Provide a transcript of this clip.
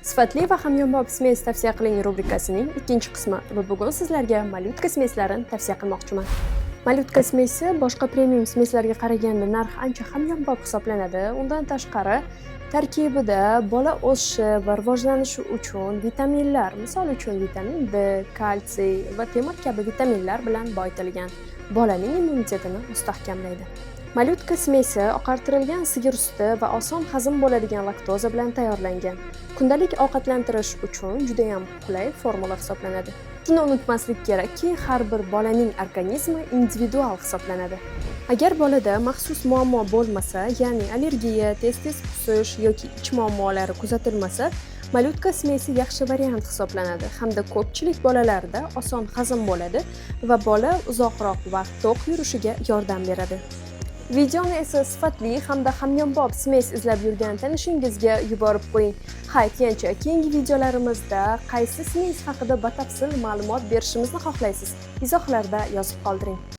Sifatli va hamyonbop smes tavsiya qiling rubrikasining ikkinchi qismi va bugun sizlarga malyutka smeslarini tavsiya qilmoqchiman. Malyutka smesi boshqa premium smeslarga qaraganda narxi ancha hamyonbop hisoblanadi. Undan tashqari, tarkibida bola o'sishi va rivojlanishi uchun vitaminlar, misol uchun vitamin D, kalsiy va temir kabi vitaminlar bilan boyitilgan, bolaning immunitetini mustahkamlaydi. Malyutka smesi oqartirilgan sigir suti va oson hazm bo'ladigan laktoza bilan tayyorlangan. Kundalik ovqatlantirish uchun juda ham qulay formula hisoblanadi. Shuni unutmaslik kerakki, har bir bolaning organizmi individual hisoblanadi. Agar bolada maxsus muammo bo'lmasa, ya'ni allergiya, tez-tez qusish yoki ich muammolari kuzatilmasa, malyutka smesi yaxshi variant hisoblanadi hamda ko'pchilik bolalarda oson hazm bo'ladi va bola uzoqroq vaqt to'q yurishiga yordam beradi. Videoni esa sifatli hamda hamyonbop smes izlab yurgan tanishingizga yuborib qo'ying. Aytgancha, keyingi videolarimizda qaysi smes haqida batafsil ma'lumot berishimizni xohlaysiz? Izohlarda yozib qoldiring.